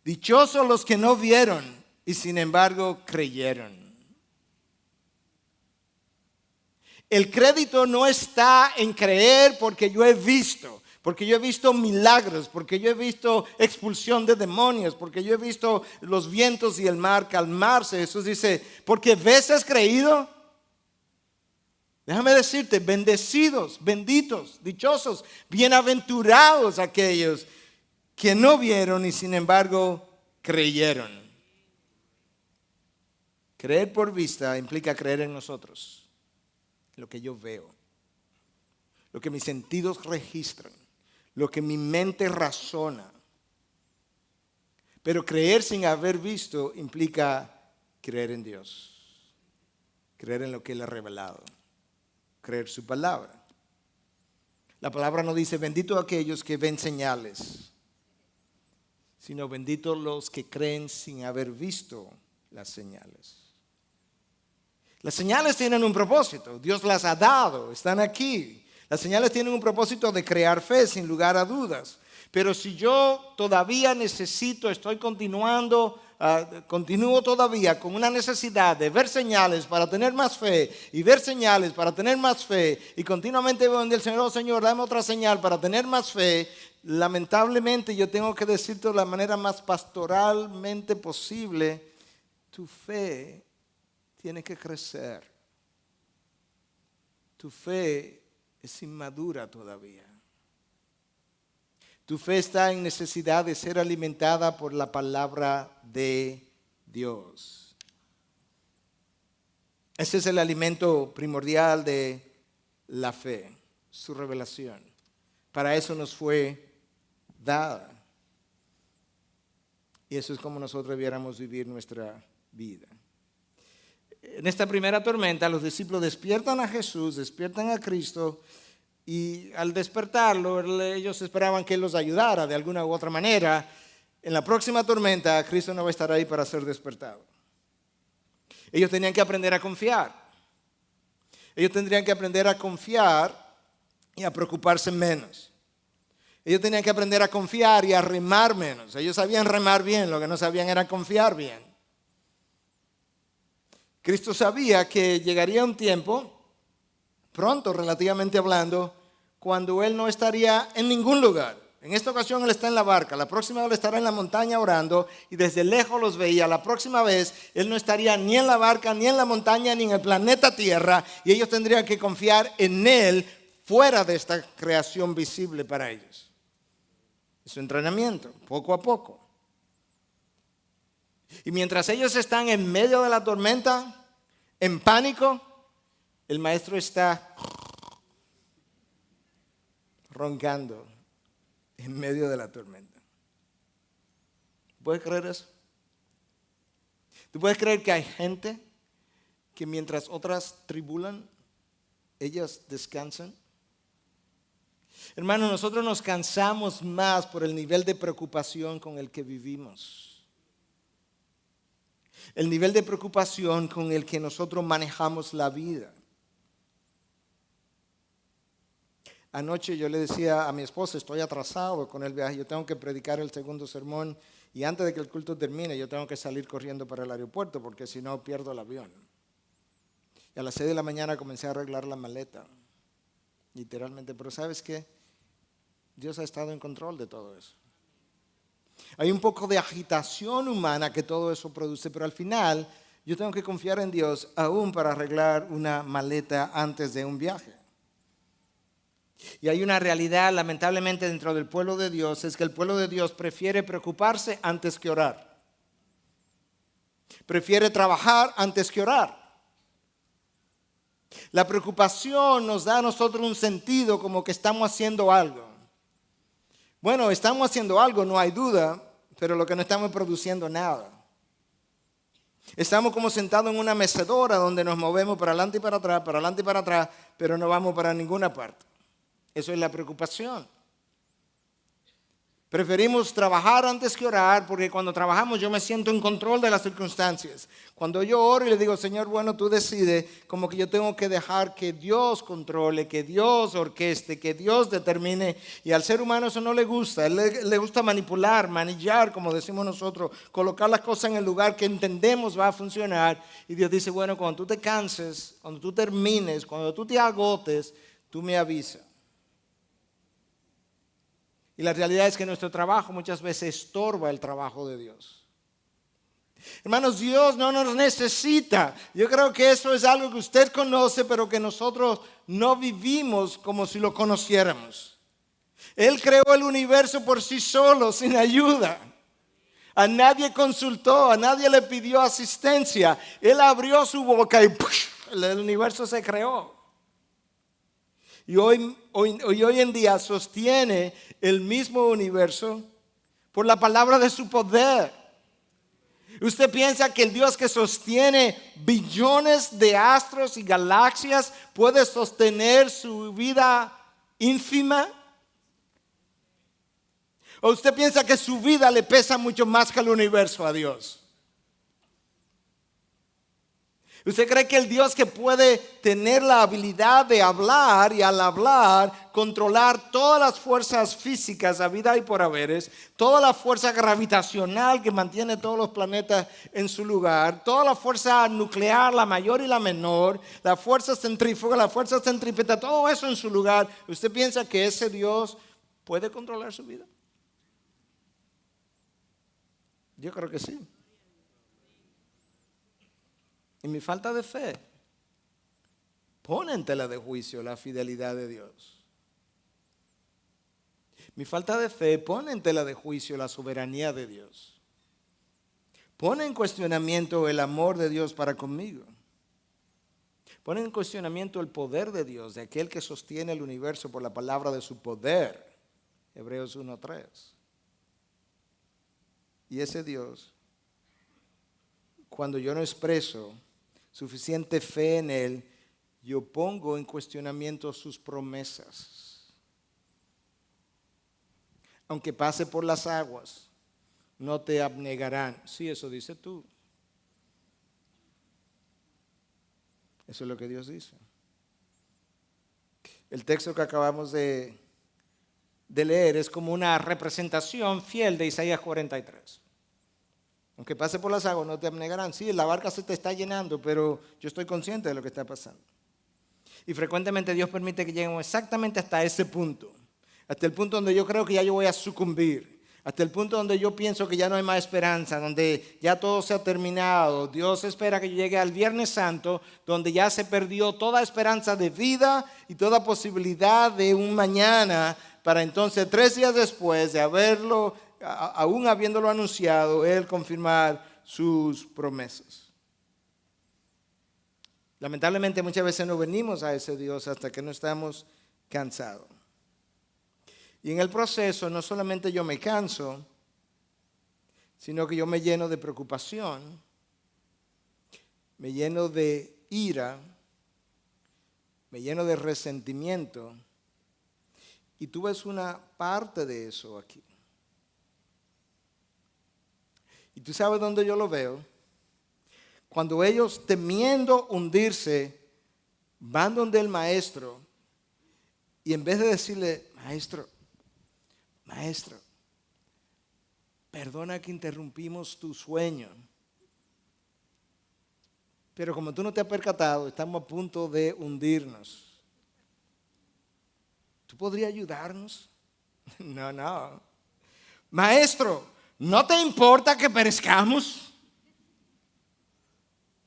Dichosos los que no vieron y sin embargo creyeron. El crédito no está en creer porque yo he visto milagros, porque yo he visto expulsión de demonios, porque yo he visto los vientos y el mar calmarse. Jesús dice, porque ves, has creído. Déjame decirte, bendecidos, benditos, dichosos, bienaventurados aquellos que no vieron y sin embargo creyeron. Creer por vista implica creer en nosotros, lo que yo veo, lo que mis sentidos registran, lo que mi mente razona. Pero creer sin haber visto implica creer en Dios, creer en lo que Él ha revelado. Creer su palabra. La palabra no dice bendito aquellos que ven señales, sino bendito los que creen sin haber visto las señales. Las señales tienen un propósito, Dios las ha dado, están aquí. Las señales tienen un propósito de crear fe sin lugar a dudas. Pero si yo todavía estoy continuando continúo todavía con una necesidad de ver señales para tener más fe y ver señales para tener más fe y continuamente veo donde el Señor, oh Señor, dame otra señal para tener más fe, lamentablemente yo tengo que decirte de la manera más pastoralmente posible, tu fe tiene que crecer. Tu fe es inmadura todavía. Tu fe está en necesidad de ser alimentada por la palabra de Dios. Ese es el alimento primordial de la fe, su revelación. Para eso nos fue dada. Y eso es como nosotros debiéramos vivir nuestra vida. En esta primera tormenta, los discípulos despiertan a Jesús, despiertan a Cristo, y al despertarlo, ellos esperaban que Él los ayudara de alguna u otra manera. En la próxima tormenta, Cristo no va a estar ahí para ser despertado. Ellos tenían que aprender a confiar. Ellos tendrían que aprender a confiar y a preocuparse menos. Ellos tenían que aprender a confiar y a remar menos. Ellos sabían remar bien, lo que no sabían era confiar bien. Cristo sabía que llegaría un tiempo, pronto relativamente hablando, cuando Él no estaría en ningún lugar. En esta ocasión Él está en la barca, la próxima vez Él estará en la montaña orando y desde lejos los veía. La próxima vez Él no estaría ni en la barca, ni en la montaña, ni en el planeta Tierra, y ellos tendrían que confiar en Él fuera de esta creación visible para ellos. Es su entrenamiento, poco a poco. Y mientras ellos están en medio de la tormenta, en pánico, el maestro está roncando en medio de la tormenta. ¿Puedes creer eso? ¿Tú puedes creer que hay gente que mientras otras tribulan, ellas descansan? Hermanos, nosotros nos cansamos más por el nivel de preocupación con el que vivimos. El nivel de preocupación con el que nosotros manejamos la vida. Anoche yo le decía a mi esposa, estoy atrasado con el viaje, yo tengo que predicar el segundo sermón y antes de que el culto termine yo tengo que salir corriendo para el aeropuerto porque si no pierdo el avión. Y a las 6 de la mañana comencé a arreglar la maleta, literalmente, pero ¿sabes qué? Dios ha estado en control de todo eso. Hay un poco de agitación humana que todo eso produce, pero al final yo tengo que confiar en Dios aún para arreglar una maleta antes de un viaje. Y hay una realidad lamentablemente dentro del pueblo de Dios, es que el pueblo de Dios prefiere preocuparse antes que orar. Prefiere trabajar antes que orar. La preocupación nos da a nosotros un sentido como que estamos haciendo algo. Bueno, estamos haciendo algo, no hay duda, pero lo que no estamos produciendo nada. Estamos como sentados en una mecedora donde nos movemos para adelante y para atrás, pero no vamos para ninguna parte. Eso es la preocupación. Preferimos trabajar antes que orar porque cuando trabajamos yo me siento en control de las circunstancias. Cuando yo oro y le digo, Señor, bueno, tú decides, como que yo tengo que dejar que Dios controle, que Dios orqueste, que Dios determine. Y al ser humano eso no le gusta. A él le gusta manipular, manillar, como decimos nosotros, colocar las cosas en el lugar que entendemos va a funcionar. Y Dios dice, bueno, cuando tú te canses, cuando tú termines, cuando tú te agotes, tú me avisas. Y la realidad es que nuestro trabajo muchas veces estorba el trabajo de Dios. Hermanos, Dios no nos necesita. Yo creo que eso es algo que usted conoce, pero que nosotros no vivimos como si lo conociéramos. Él creó el universo por sí solo, sin ayuda. A nadie consultó, a nadie le pidió asistencia. Él abrió su boca y ¡push! El universo se creó. Y hoy en día sostiene el mismo universo por la palabra de su poder. ¿Usted piensa que el Dios que sostiene billones de astros y galaxias puede sostener su vida ínfima? ¿O usted piensa que su vida le pesa mucho más que el universo a Dios? ¿Usted cree que el Dios que puede tener la habilidad de hablar y al hablar controlar todas las fuerzas físicas, habida y por haberes, toda la fuerza gravitacional que mantiene todos los planetas en su lugar, toda la fuerza nuclear, la mayor y la menor, la fuerza centrífuga, la fuerza centrípeta, todo eso en su lugar? ¿Usted piensa que ese Dios puede controlar su vida? Yo creo que sí. Y mi falta de fe pone en tela de juicio la fidelidad de Dios. Mi falta de fe pone en tela de juicio la soberanía de Dios. Pone en cuestionamiento el amor de Dios para conmigo. Pone en cuestionamiento el poder de Dios, de aquel que sostiene el universo por la palabra de su poder. Hebreos 1:3. Y ese Dios, cuando yo no expreso suficiente fe en Él, yo pongo en cuestionamiento sus promesas. Aunque pase por las aguas, no te abnegarán. Sí, eso dice tú. Eso es lo que Dios dice. El texto que acabamos de leer es como una representación fiel de Isaías 43. Aunque pase por las aguas, no te abnegarán. Sí, la barca se te está llenando, pero yo estoy consciente de lo que está pasando. Y frecuentemente Dios permite que lleguemos exactamente hasta ese punto. Hasta el punto donde yo creo que ya yo voy a sucumbir. Hasta el punto donde yo pienso que ya no hay más esperanza, donde ya todo se ha terminado. Dios espera que yo llegue al Viernes Santo, donde ya se perdió toda esperanza de vida y toda posibilidad de un mañana, para entonces 3 días después de haberlo, aún habiéndolo anunciado, Él confirmar sus promesas. Lamentablemente muchas veces no venimos a ese Dios hasta que no estamos cansados. Y en el proceso no solamente yo me canso, sino que yo me lleno de preocupación, me lleno de ira, me lleno de resentimiento. Y tú ves una parte de eso aquí. ¿Y tú sabes dónde yo lo veo? Cuando ellos, temiendo hundirse, van donde el maestro y en vez de decirle, maestro, perdona que interrumpimos tu sueño, pero como tú no te has percatado, estamos a punto de hundirnos. ¿Tú podrías ayudarnos? No. Maestro, ¿no te importa que perezcamos?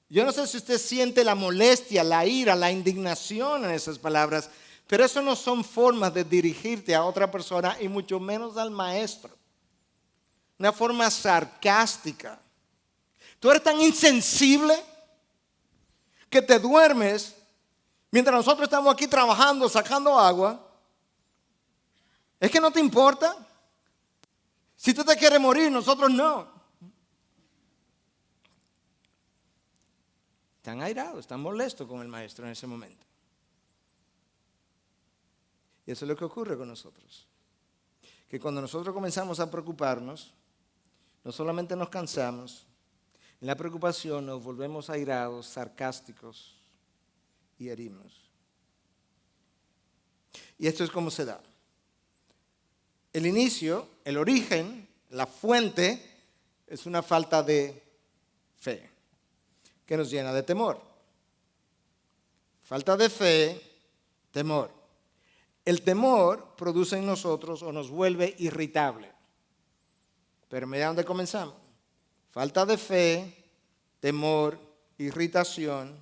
Yo no sé si usted siente la molestia, la ira, la indignación en esas palabras, pero eso no son formas de dirigirte a otra persona y mucho menos al maestro. Una forma sarcástica. Tú eres tan insensible que te duermes mientras nosotros estamos aquí trabajando, sacando agua. ¿Es que no te importa? Si tú te quieres morir, nosotros no. Están airados, están molestos con el maestro en ese momento. Y eso es lo que ocurre con nosotros. Que cuando nosotros comenzamos a preocuparnos, no solamente nos cansamos, en la preocupación nos volvemos airados, sarcásticos y herimos. Y esto es como se da. El inicio, el origen, la fuente, es una falta de fe que nos llena de temor. Falta de fe, temor. El temor produce en nosotros o nos vuelve irritable. Pero mira dónde comenzamos. Falta de fe, temor, irritación.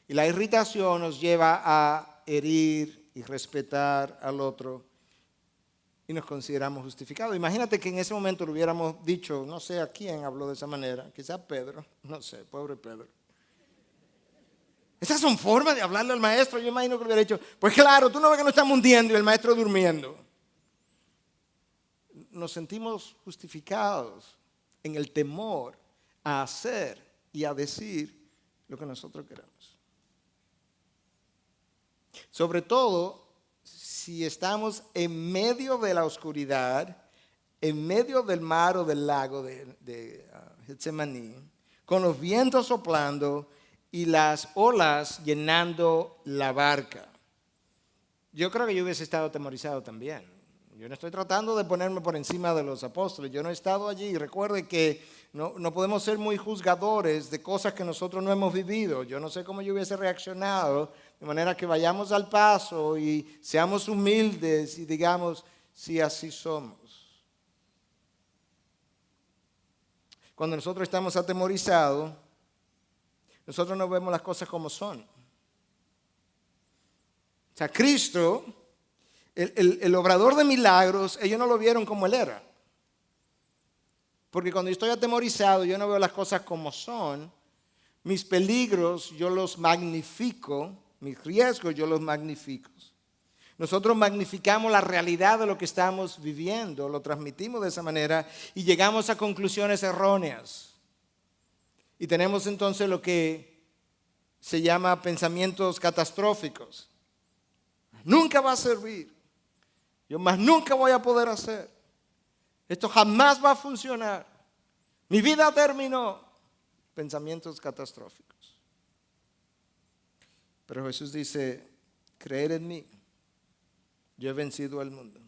Y la irritación nos lleva a herir y respetar al otro. Y nos consideramos justificados. Imagínate que en ese momento le hubiéramos dicho, no sé a quién habló de esa manera, quizás Pedro, no sé, pobre Pedro. Esas son formas de hablarle al maestro. Yo imagino que le hubiera dicho, pues claro, tú no ves que nos estamos hundiendo y el maestro durmiendo. Nos sentimos justificados en el temor a hacer y a decir lo que nosotros queramos. Sobre todo, si estamos en medio de la oscuridad, en medio del mar o del lago de Getsemaní, con los vientos soplando y las olas llenando la barca. Yo creo que yo hubiese estado atemorizado también. Yo no estoy tratando de ponerme por encima de los apóstoles. Yo no he estado allí. Recuerde que no podemos ser muy juzgadores de cosas que nosotros no hemos vivido. Yo no sé cómo yo hubiese reaccionado, de manera que vayamos al paso y seamos humildes y digamos, si así somos. Cuando nosotros estamos atemorizados, nosotros no vemos las cosas como son. O sea, Cristo, el obrador de milagros, ellos no lo vieron como Él era. Porque cuando yo estoy atemorizado, yo no veo las cosas como son. Mis peligros yo los magnifico, mis riesgos yo los magnifico. Nosotros magnificamos la realidad de lo que estamos viviendo, lo transmitimos de esa manera y llegamos a conclusiones erróneas. Y tenemos entonces lo que se llama pensamientos catastróficos. Nunca va a servir. Yo más nunca voy a poder hacer. Esto jamás va a funcionar. Mi vida terminó. Pensamientos catastróficos. Pero Jesús dice, creer en mí. Yo he vencido al mundo.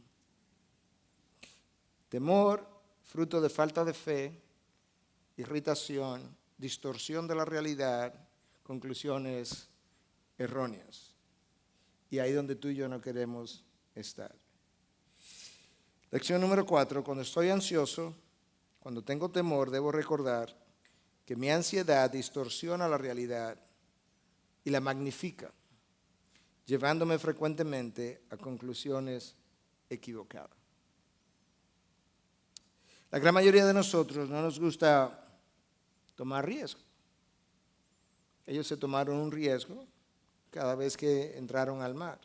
Temor, fruto de falta de fe, irritación, distorsión de la realidad, conclusiones erróneas. Y ahí donde tú y yo no queremos estar. Lección número 4. Cuando estoy ansioso, cuando tengo temor, debo recordar que mi ansiedad distorsiona la realidad y la magnifica, llevándome frecuentemente a conclusiones equivocadas. La gran mayoría de nosotros no nos gusta tomar riesgo. Ellos se tomaron un riesgo cada vez que entraron al mar.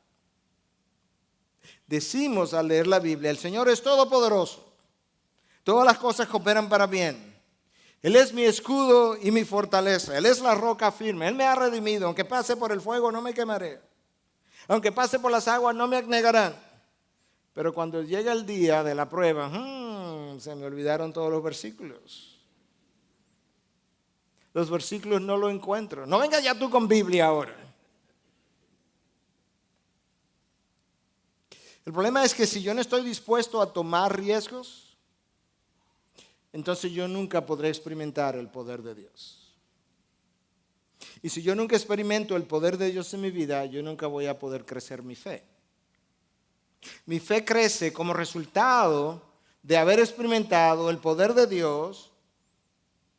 Decimos al leer la Biblia, el Señor es todopoderoso. Todas las cosas cooperan para bien. Él es mi escudo y mi fortaleza. Él es la roca firme. Él me ha redimido. Aunque pase por el fuego no me quemaré. Aunque pase por las aguas no me anegarán. Pero cuando llega el día de la prueba, se me olvidaron todos los versículos. Los versículos no los encuentro. No vengas ya tú con Biblia ahora. El problema es que si yo no estoy dispuesto a tomar riesgos, entonces yo nunca podré experimentar el poder de Dios. Y si yo nunca experimento el poder de Dios en mi vida, yo nunca voy a poder crecer mi fe. Mi fe crece como resultado de haber experimentado el poder de Dios,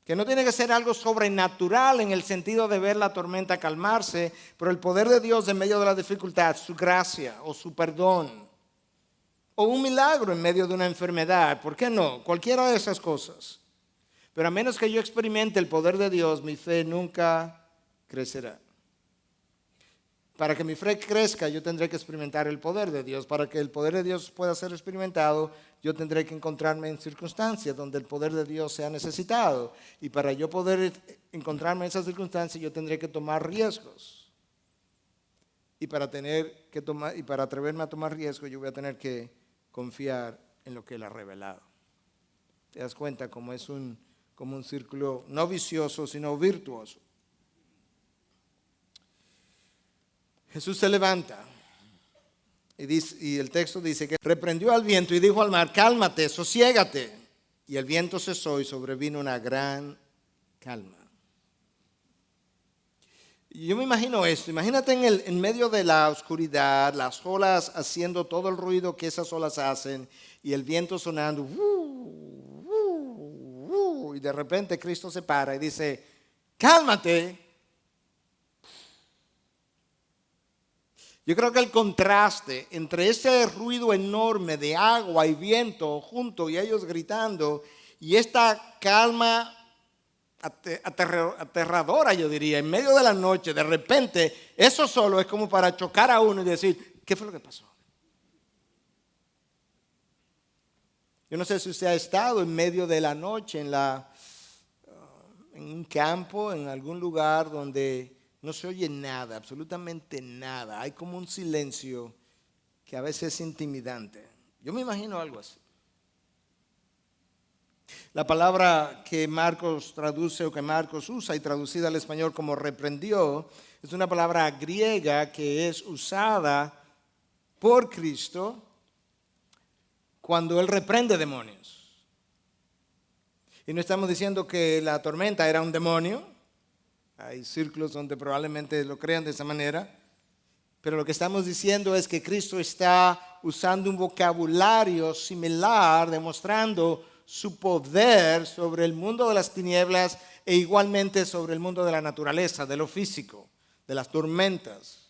que no tiene que ser algo sobrenatural en el sentido de ver la tormenta calmarse, pero el poder de Dios en medio de la dificultad, su gracia o su perdón, o un milagro en medio de una enfermedad. ¿Por qué no? Cualquiera de esas cosas. Pero a menos que yo experimente el poder de Dios, mi fe nunca crecerá. Para que mi fe crezca, yo tendré que experimentar el poder de Dios. Para que el poder de Dios pueda ser experimentado, yo tendré que encontrarme en circunstancias donde el poder de Dios sea necesitado. Y para yo poder encontrarme en esas circunstancias, yo tendré que tomar riesgos. Y para atreverme a tomar riesgos, yo voy a tener que confiar en lo que Él ha revelado. ¿Te das cuenta cómo es como un círculo no vicioso, sino virtuoso? Jesús se levanta y el texto dice que reprendió al viento y dijo al mar, cálmate, sosiégate. Y el viento cesó y sobrevino una gran calma. Y yo me imagino esto, imagínate en medio de la oscuridad, las olas haciendo todo el ruido que esas olas hacen y el viento sonando, y de repente Cristo se para y dice, cálmate. Yo creo que el contraste entre ese ruido enorme de agua y viento junto y ellos gritando y esta calma aterradora, yo diría, en medio de la noche, de repente, eso solo es como para chocar a uno y decir, ¿qué fue lo que pasó? Yo no sé si usted ha estado en medio de la noche en un campo, en algún lugar donde no se oye nada, absolutamente nada. Hay como un silencio que a veces es intimidante. Yo me imagino algo así. La palabra que Marcos traduce o que Marcos usa y traducida al español como reprendió es una palabra griega que es usada por Cristo cuando Él reprende demonios. Y no estamos diciendo que la tormenta era un demonio. Hay círculos donde probablemente lo crean de esa manera. Pero lo que estamos diciendo es que Cristo está usando un vocabulario similar, demostrando su poder sobre el mundo de las tinieblas e igualmente sobre el mundo de la naturaleza, de lo físico, de las tormentas.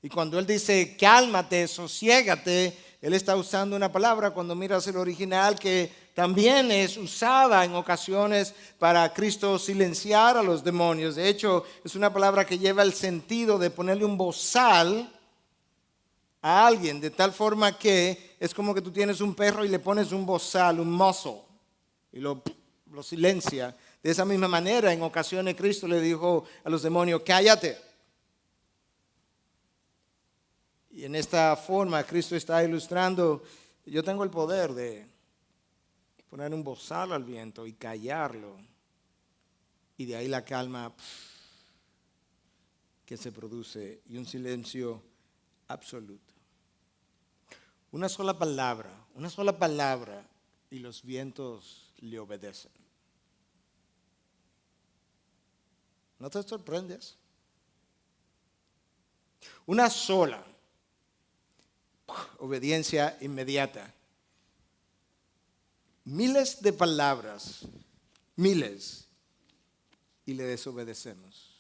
Y cuando Él dice, cálmate, sosiégate, Él está usando una palabra, cuando miras el original, que también es usada en ocasiones para Cristo silenciar a los demonios. De hecho, es una palabra que lleva el sentido de ponerle un bozal a alguien, de tal forma que es como que tú tienes un perro y le pones un bozal, un muzzle, y lo silencia. De esa misma manera, en ocasiones Cristo le dijo a los demonios, cállate. Y en esta forma Cristo está ilustrando, yo tengo el poder de poner un bozal al viento y callarlo. Y de ahí la calma que se produce y un silencio absoluto. Una sola palabra y los vientos le obedecen. ¿No te sorprendes? Una sola obediencia inmediata. Miles de palabras, miles, y le desobedecemos.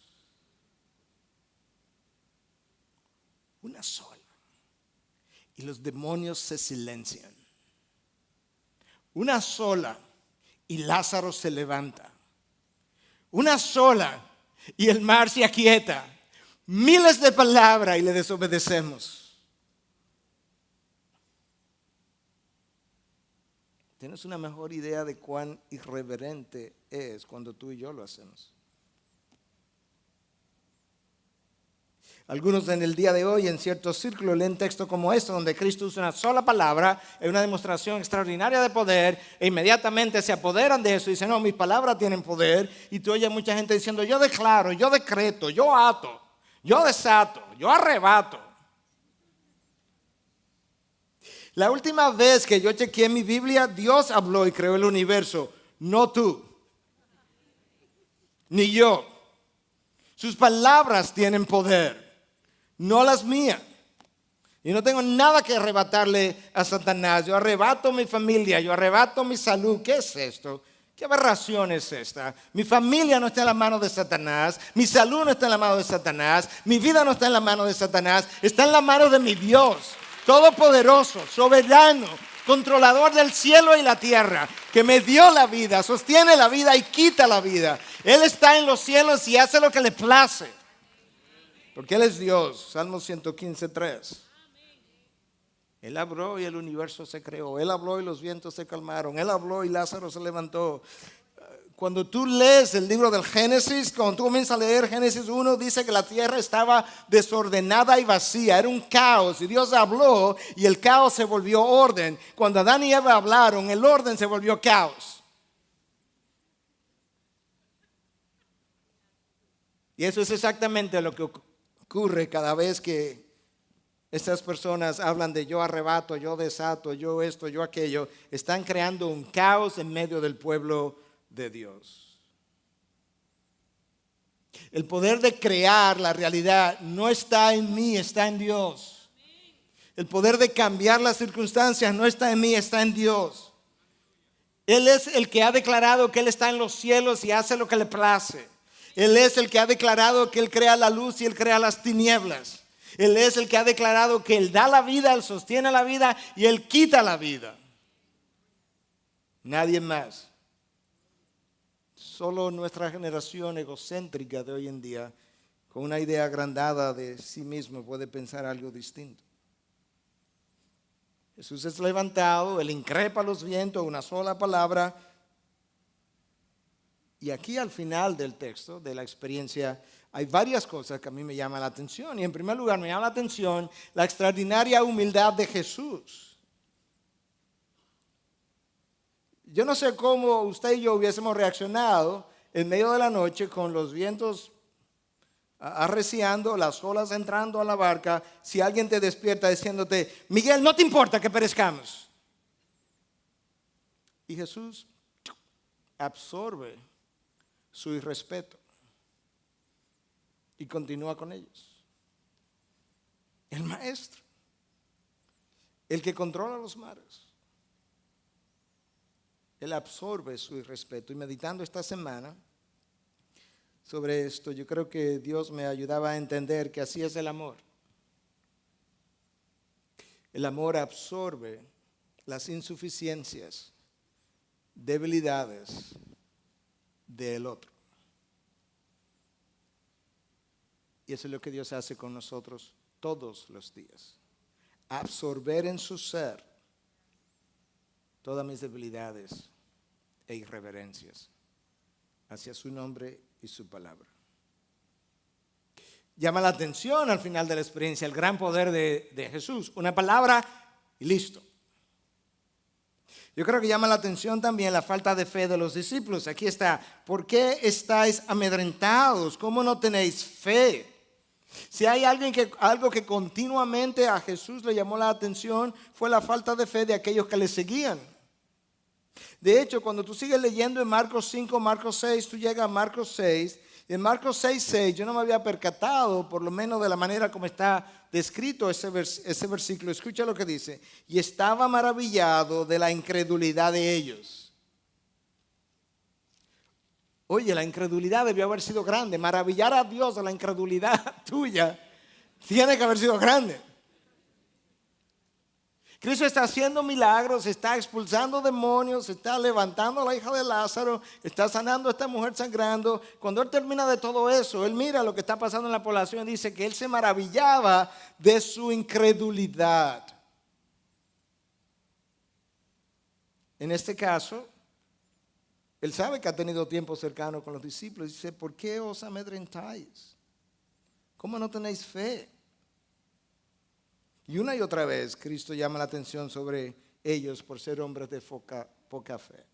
Una sola. Y los demonios se silencian. Una sola y Lázaro se levanta. Una sola y el mar se aquieta. Miles de palabras y le desobedecemos. ¿Tienes una mejor idea de cuán irreverente es cuando tú y yo lo hacemos? Algunos en el día de hoy en ciertos círculos leen textos como este donde Cristo usa una sola palabra en una demostración extraordinaria de poder e inmediatamente se apoderan de eso y dicen, no, mis palabras tienen poder. Y tú oyes mucha gente diciendo, yo declaro, yo decreto, yo ato, yo desato, yo arrebato. La última vez que yo chequeé mi Biblia, Dios habló y creó el universo, no tú, ni yo. Sus palabras tienen poder. No las mías. Y no tengo nada que arrebatarle a Satanás. Yo arrebato mi familia, yo arrebato mi salud. ¿Qué es esto? ¿Qué aberración es esta? Mi familia no está en la mano de Satanás. Mi salud no está en la mano de Satanás. Mi vida no está en la mano de Satanás. Está en la mano de mi Dios. Todopoderoso, soberano, controlador del cielo y la tierra, que me dio la vida, sostiene la vida y quita la vida. Él está en los cielos y hace lo que le place. Porque Él es Dios. Salmo 115:3. Él habló y el universo se creó. Él habló y los vientos se calmaron. Él habló y Lázaro se levantó. Cuando tú lees el libro del Génesis, cuando tú comienzas a leer Génesis 1, dice que la tierra estaba desordenada y vacía. Era un caos. Y Dios habló y el caos se volvió orden. Cuando Adán y Eva hablaron, el orden se volvió caos. Y eso es exactamente lo que ocurre cada vez que estas personas hablan de yo arrebato, yo desato, yo esto, yo aquello. Están creando un caos en medio del pueblo de Dios. El poder de crear la realidad no está en mí, está en Dios. El poder de cambiar las circunstancias no está en mí, está en Dios. Él es el que ha declarado que Él está en los cielos y hace lo que le place. Él es el que ha declarado que Él crea la luz y Él crea las tinieblas. Él es el que ha declarado que Él da la vida, Él sostiene la vida y Él quita la vida. Nadie más. Solo nuestra generación egocéntrica de hoy en día, con una idea agrandada de sí mismo, puede pensar algo distinto. Jesús es levantado, Él increpa los vientos, una sola palabra. Y aquí al final del texto, de la experiencia, hay varias cosas que a mí me llaman la atención. Y en primer lugar me llama la atención la extraordinaria humildad de Jesús. Yo no sé cómo usted y yo hubiésemos reaccionado en medio de la noche con los vientos arreciando, las olas entrando a la barca, si alguien te despierta diciéndote, Miguel, no te importa que perezcamos. Y Jesús absorbe su irrespeto y continúa con ellos. El maestro, el que controla los mares, él absorbe su irrespeto. Y meditando esta semana sobre esto, yo creo que Dios me ayudaba a entender que así es el amor. El amor absorbe las insuficiencias, debilidades del otro. Y eso es lo que Dios hace con nosotros todos los días. Absorber en su ser todas mis debilidades e irreverencias hacia su nombre y su palabra. Llama la atención al final de la experiencia el gran poder de Jesús. Una palabra y listo. Yo creo que llama la atención también la falta de fe de los discípulos. Aquí está, ¿por qué estáis amedrentados? ¿Cómo no tenéis fe? Si hay algo que continuamente a Jesús le llamó la atención, fue la falta de fe de aquellos que le seguían. De hecho, cuando tú sigues leyendo en Marcos 5, Marcos 6, tú llegas a Marcos 6, y en Marcos 6, yo no me había percatado, por lo menos de la manera como está descrito ese versículo. Escucha lo que dice, y estaba maravillado de la incredulidad de ellos. Oye, la incredulidad debió haber sido grande. Maravillar a Dios de la incredulidad tuya tiene que haber sido grande. Cristo está haciendo milagros, está expulsando demonios, está levantando a la hija de Lázaro, está sanando a esta mujer sangrando. Cuando Él termina de todo eso, Él mira lo que está pasando en la población y dice que Él se maravillaba de su incredulidad. En este caso, Él sabe que ha tenido tiempo cercano con los discípulos y dice, ¿por qué os amedrentáis? ¿Cómo no tenéis fe? Y una y otra vez Cristo llama la atención sobre ellos por ser hombres de poca fe.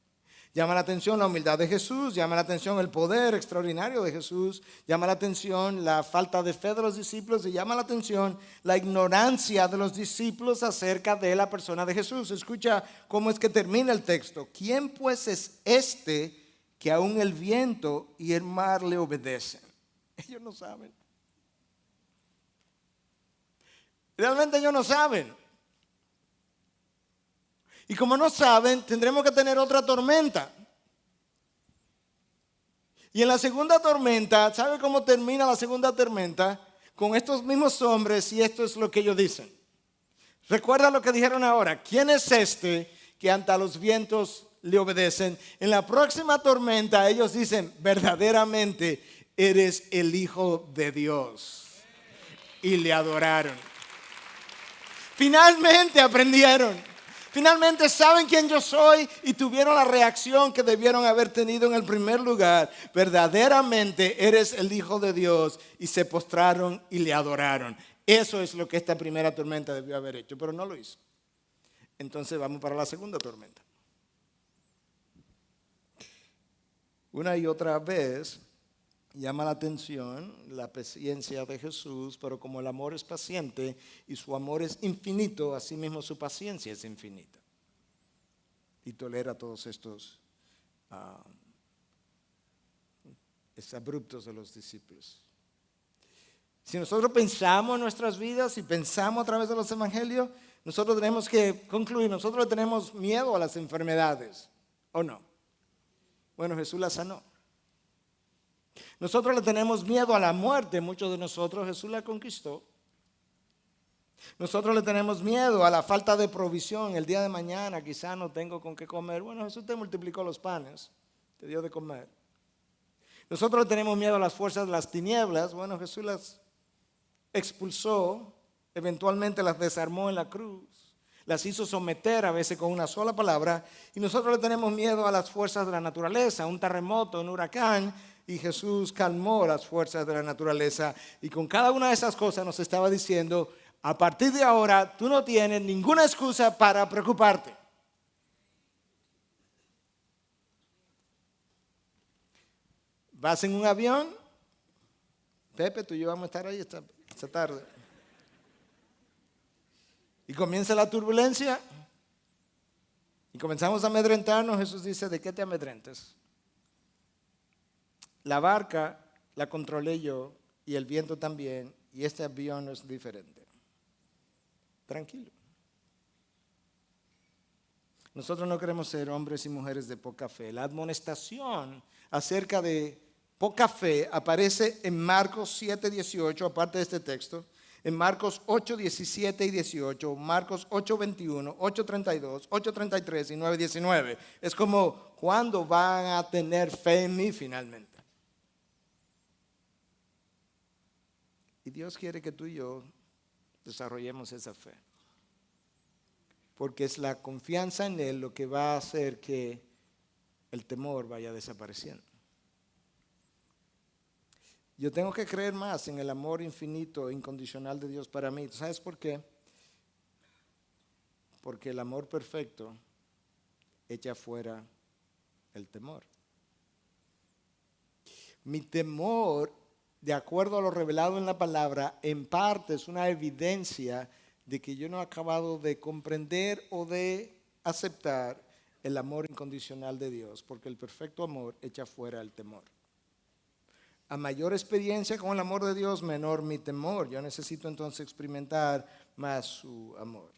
Llama la atención la humildad de Jesús, llama la atención el poder extraordinario de Jesús, llama la atención la falta de fe de los discípulos y llama la atención la ignorancia de los discípulos acerca de la persona de Jesús. Escucha cómo es que termina el texto. ¿Quién pues es este que aún el viento y el mar le obedecen? Ellos no saben. Realmente ellos no saben. Y como no saben, tendremos que tener otra tormenta. Y en la segunda tormenta, ¿sabe cómo termina la segunda tormenta? Con estos mismos hombres y esto es lo que ellos dicen. Recuerda lo que dijeron ahora. ¿Quién es este que ante los vientos le obedecen? En la próxima tormenta ellos dicen, verdaderamente eres el Hijo de Dios. Y le adoraron. Finalmente aprendieron. Finalmente saben quién yo soy y tuvieron la reacción que debieron haber tenido en el primer lugar. Verdaderamente eres el Hijo de Dios y se postraron y le adoraron. Eso es lo que esta primera tormenta debió haber hecho, pero no lo hizo. Entonces vamos para la segunda tormenta. Una y otra vez llama la atención la paciencia de Jesús, pero como el amor es paciente y su amor es infinito, así mismo su paciencia es infinita. Y tolera todos estos abruptos de los discípulos. Si nosotros pensamos en nuestras vidas y pensamos a través de los evangelios, nosotros tenemos que concluir, nosotros tenemos miedo a las enfermedades, ¿o no? Bueno, Jesús la sanó. Nosotros le tenemos miedo a la muerte, muchos de nosotros, Jesús la conquistó. Nosotros le tenemos miedo a la falta de provisión. El día de mañana quizá no tengo con qué comer. Bueno, Jesús te multiplicó los panes, te dio de comer. Nosotros le tenemos miedo a las fuerzas de las tinieblas. Bueno, Jesús las expulsó, eventualmente las desarmó en la cruz. Las hizo someter a veces con una sola palabra. Y nosotros le tenemos miedo a las fuerzas de la naturaleza, un terremoto, un huracán. Y Jesús calmó las fuerzas de la naturaleza. Y con cada una de esas cosas nos estaba diciendo, a partir de ahora tú no tienes ninguna excusa para preocuparte. Vas en un avión, Pepe, tú y yo vamos a estar ahí esta tarde. Y comienza la turbulencia y comenzamos a amedrentarnos. Jesús dice, ¿de qué te amedrentas? La barca la controlé yo y el viento también, y este avión es diferente. Tranquilo. Nosotros no queremos ser hombres y mujeres de poca fe. La admonestación acerca de poca fe aparece en Marcos 7:18, aparte de este texto, en Marcos 8:17 y 18, Marcos 8:21, 8:32, 8:33 y 9:19. Es como, ¿cuándo van a tener fe en mí finalmente? Y Dios quiere que tú y yo desarrollemos esa fe. Porque es la confianza en Él lo que va a hacer que el temor vaya desapareciendo. Yo tengo que creer más en el amor infinito e incondicional de Dios para mí. ¿Sabes por qué? Porque el amor perfecto echa fuera el temor. Mi temor, de acuerdo a lo revelado en la palabra, en parte es una evidencia de que yo no he acabado de comprender o de aceptar el amor incondicional de Dios, porque el perfecto amor echa fuera el temor. A mayor experiencia con el amor de Dios, menor mi temor. Yo necesito entonces experimentar más su amor.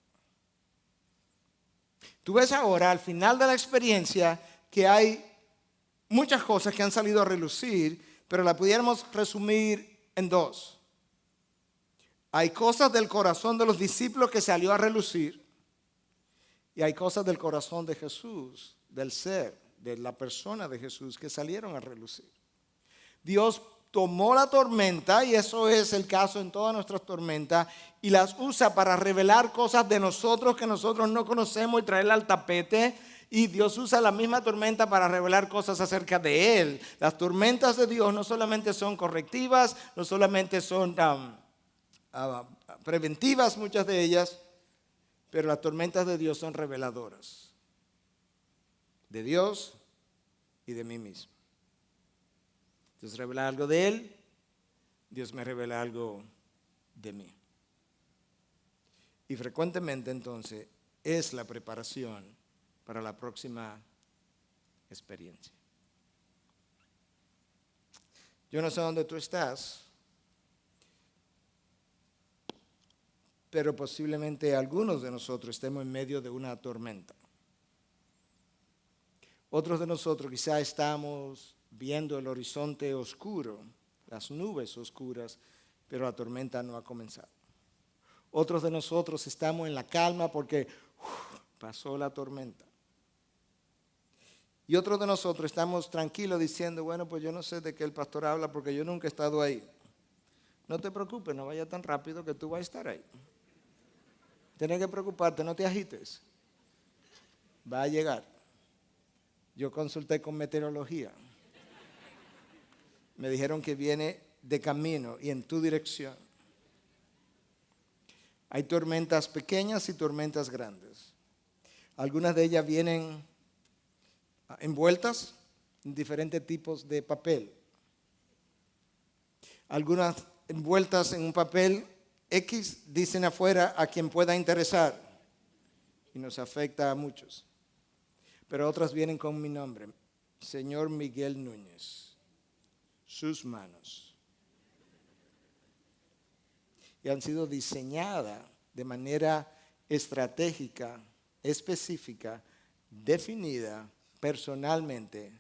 Tú ves ahora, al final de la experiencia, que hay muchas cosas que han salido a relucir, pero la pudiéramos resumir en dos. Hay cosas del corazón de los discípulos que salió a relucir, y hay cosas del corazón de Jesús, del ser, de la persona de Jesús, que salieron a relucir. Dios tomó la tormenta, y eso es el caso en todas nuestras tormentas, y las usa para revelar cosas de nosotros que nosotros no conocemos y traerla al tapete. Y Dios usa la misma tormenta para revelar cosas acerca de Él. Las tormentas de Dios no solamente son correctivas, no solamente son preventivas, muchas de ellas, pero las tormentas de Dios son reveladoras de Dios y de mí mismo. Dios revela algo de Él, Dios me revela algo de mí. Y frecuentemente entonces es la preparación para la próxima experiencia. Yo no sé dónde tú estás, pero posiblemente algunos de nosotros estemos en medio de una tormenta. Otros de nosotros quizá estamos viendo el horizonte oscuro, las nubes oscuras, pero la tormenta no ha comenzado. Otros de nosotros estamos en la calma porque pasó la tormenta. Y otros de nosotros estamos tranquilos diciendo, bueno, pues yo no sé de qué el pastor habla porque yo nunca he estado ahí. No te preocupes, no vaya tan rápido que tú vas a estar ahí. Tienes que preocuparte, no te agites. Va a llegar. Yo consulté con meteorología. Me dijeron que viene de camino y en tu dirección. Hay tormentas pequeñas y tormentas grandes. Algunas de ellas vienen envueltas en diferentes tipos de papel. Algunas envueltas en un papel X, dicen afuera, a quien pueda interesar, y nos afecta a muchos. Pero otras vienen con mi nombre, señor Miguel Núñez, sus manos. Y han sido diseñadas de manera estratégica, específica, definida personalmente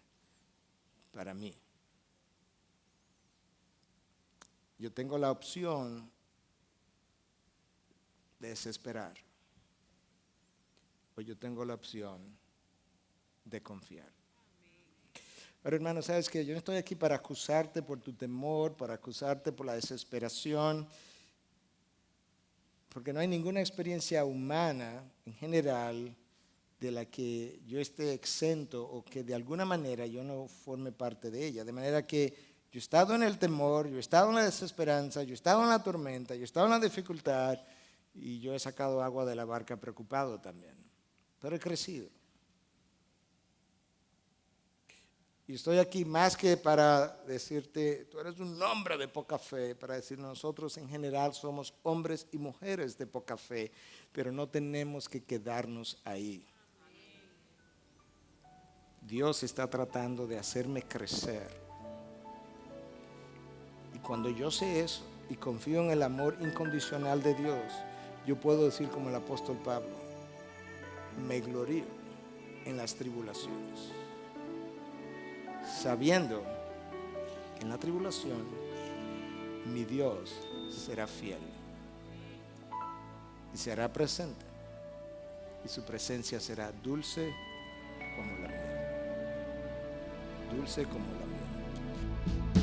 para mí. Yo tengo la opción de desesperar, o yo tengo la opción de confiar. Pero hermano, ¿sabes qué? Yo no estoy aquí para acusarte por tu temor, para acusarte por la desesperación, porque no hay ninguna experiencia humana en general de la que yo esté exento o que de alguna manera yo no forme parte de ella. De manera que yo he estado en el temor, yo he estado en la desesperanza, yo he estado en la tormenta, yo he estado en la dificultad y yo he sacado agua de la barca preocupado también. Pero he crecido. Y estoy aquí más que para decirte, tú eres un hombre de poca fe, para decir nosotros en general somos hombres y mujeres de poca fe, pero no tenemos que quedarnos ahí. Dios está tratando de hacerme crecer. Y cuando yo sé eso y confío en el amor incondicional de Dios, yo puedo decir como el apóstol Pablo, me glorío en las tribulaciones, sabiendo que en la tribulación mi Dios será fiel y será presente, y su presencia será dulce como la miel, dulce como la miel.